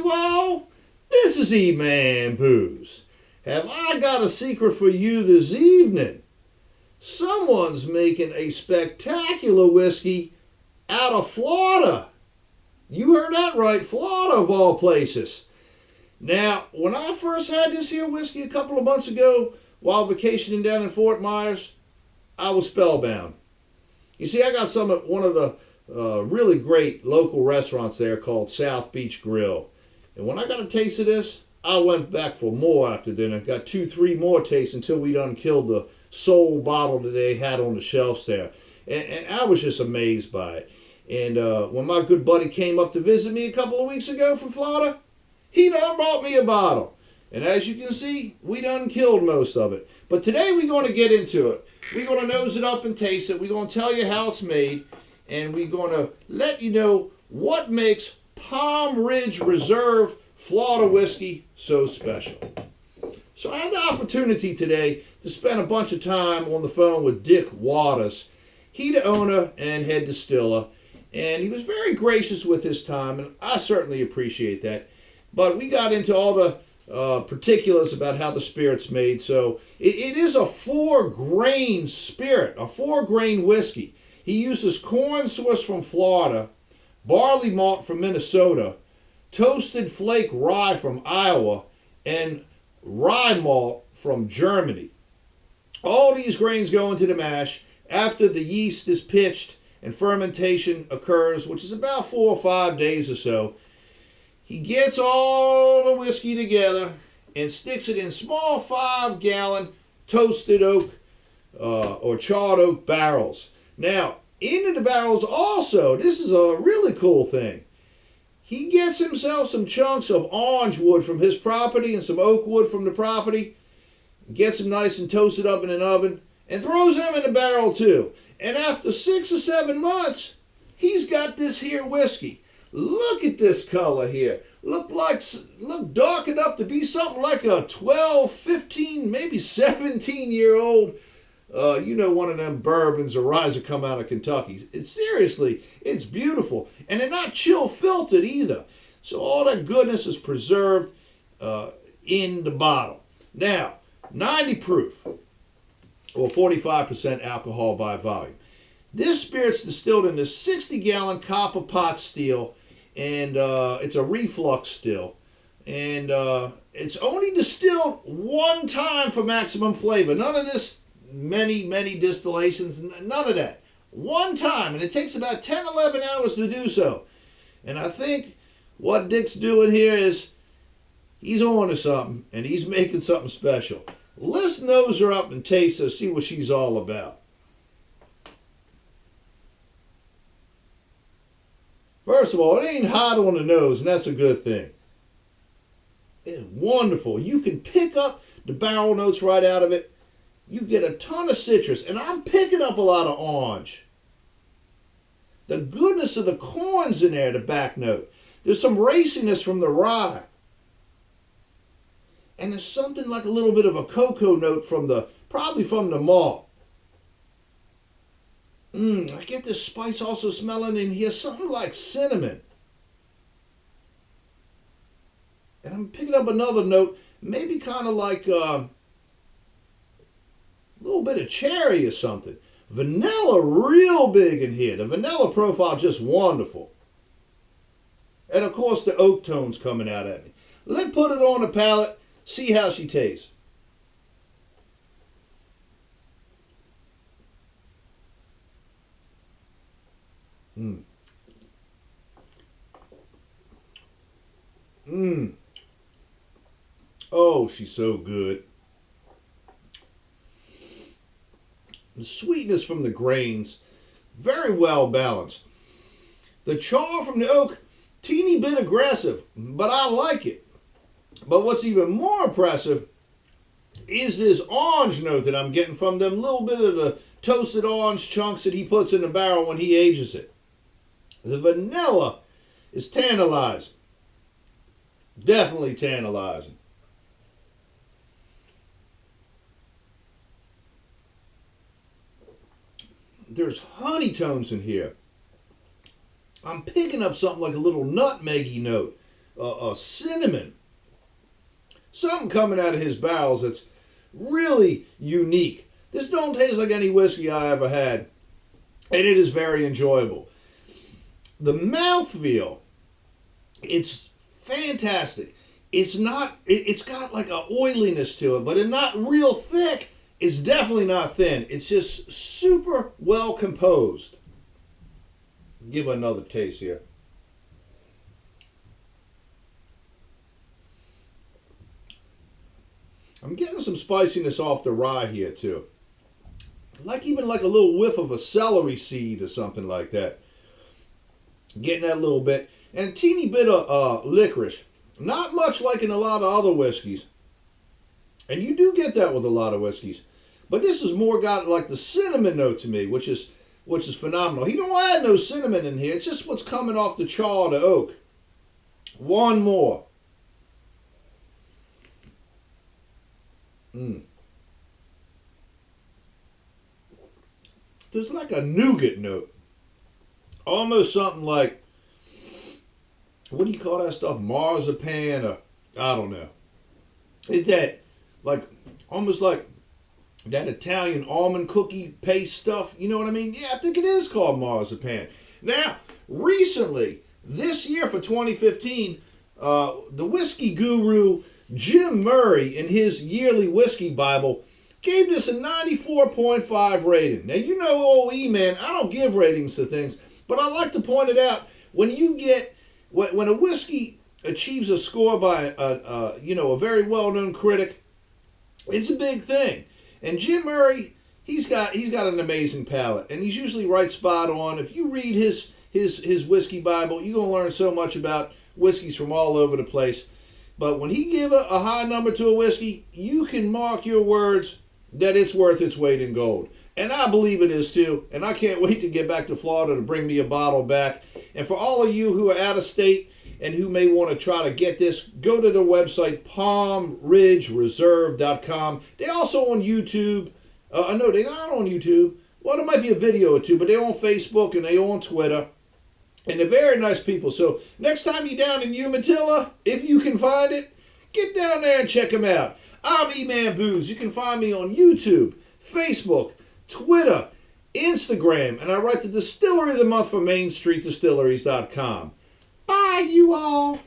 you all. This is E-Man Booze. Have I got a secret for you this evening? Someone's making a spectacular whiskey out of Florida. You heard that right, Florida of all places. Now, when I first had this here whiskey a couple of months ago while vacationing down in Fort Myers, I was spellbound. You see, I got some at one of the really great local restaurants there called South Beach Grill. And when I got a taste of this, I went back for more after dinner. Got 2-3 more tastes until we done killed the sole bottle that they had on the shelves there. And I was just amazed by it. And when my good buddy came up to visit me a couple of weeks ago from Florida, he done brought me a bottle. And as you can see, we done killed most of it. But today we're going to get into it. We're going to nose it up and taste it. We're going to tell you how it's made. And we're going to let you know what makes Palm Ridge Reserve Florida whiskey so special. So I had the opportunity today to spend a bunch of time on the phone with Dick Waters. He's the owner and head distiller. And he was very gracious with his time. And I certainly appreciate that. But we got into all the particulars about how the spirit's made. So it is a 4-grain spirit, a 4-grain whiskey. He uses corn source from Florida, barley malt from Minnesota, toasted flake rye from Iowa, and rye malt from Germany. All these grains go into the mash after the yeast is pitched and fermentation occurs, which is about 4 or 5 days or so. He gets all the whiskey together and sticks it in small 5-gallon toasted oak or charred oak barrels. Now, into the barrels also, this is a really cool thing. He gets himself some chunks of orange wood from his property and some oak wood from the property, gets them nice and toasted up in an oven, and throws them in the barrel too. And after 6 or 7 months, he's got this here whiskey. Look at this color here. Look dark enough to be something like a 12, 15, maybe 17-year-old. One of them bourbons or ryes that come out of Kentucky. Seriously, it's beautiful. And they're not chill filtered either. So all that goodness is preserved in the bottle. Now, 90 proof, or 45% alcohol by volume. This spirit's distilled in a 60-gallon copper pot still, and it's a reflux still. And it's only distilled one time for maximum flavor. None of this many distillations, none of that. One time, and it takes about 10-11 hours to do so. And I think what Dick's doing here is he's on to something, and he's making something special. Let's nose her up and taste her, see what she's all about. First of all, it ain't hot on the nose, and that's a good thing. It's wonderful. You can pick up the barrel notes right out of it. You get a ton of citrus, and I'm picking up a lot of orange. The goodness of the corn's in there, the back note. There's some raciness from the rye. And there's something like a little bit of a cocoa note probably from the malt. I get this spice also smelling in here, something like cinnamon. And I'm picking up another note, maybe kind of like a little bit of cherry or something. Vanilla real big in here. The vanilla profile just wonderful. And of course the oak tones coming out at me. Let's put it on the palate, see how she tastes. Oh, she's so good. The sweetness from the grains, very well balanced. The char from the oak, teeny bit aggressive, but I like it. But what's even more impressive is this orange note that I'm getting from them little bit of the toasted orange chunks that he puts in the barrel when he ages it. The vanilla is tantalizing. Definitely tantalizing. There's honey tones in here. I'm picking up something like a little nutmeggy note. cinnamon. Something coming out of his barrels that's really unique. This don't taste like any whiskey I ever had, and it is very enjoyable. The mouthfeel, it's fantastic. It's not, it's got like a oiliness to it, but it's not real thick. It's definitely not thin. It's just super well composed. Give it another taste here. I'm getting some spiciness off the rye here too. Like even like a little whiff of a celery seed or something like that. Getting that little bit. And a teeny bit of licorice. Not much like in a lot of other whiskeys. And you do get that with a lot of whiskeys. But this has more got like the cinnamon note to me, which is phenomenal. He don't add no cinnamon in here. It's just what's coming off the charred oak. One more. There's like a nougat note. Almost something like, what do you call that stuff? Marzipan, or I don't know. It's that, like, almost like that Italian almond cookie paste stuff. You know what I mean? Yeah, I think it is called marzipan. Now, recently, this year for 2015, the whiskey guru Jim Murray, in his yearly whiskey Bible, gave this a 94.5 rating. Now, you know, old E-Man, I don't give ratings to things, but I like to point it out. When you get, when a whiskey achieves a score by a very well-known critic, it's a big thing. And Jim Murray, he's got an amazing palate, and he's usually right spot on. If you read his whiskey Bible, you're gonna learn so much about whiskeys from all over the place. But when he give a high number to a whiskey, you can mark your words that it's worth its weight in gold. And I believe it is too. And I can't wait to get back to Florida to bring me a bottle back. And for all of you who are out of state and who may want to try to get this, go to the website palmridgereserve.com. They're also on YouTube. No, they're not on YouTube. Well, there might be a video or two, but they're on Facebook and they're on Twitter. And they're very nice people. So next time you're down in Umatilla, if you can find it, get down there and check them out. I'm E-Man Booze. You can find me on YouTube, Facebook, Twitter, Instagram, and I write the Distillery of the Month for MainStreetDistilleries.com. Bye, you all.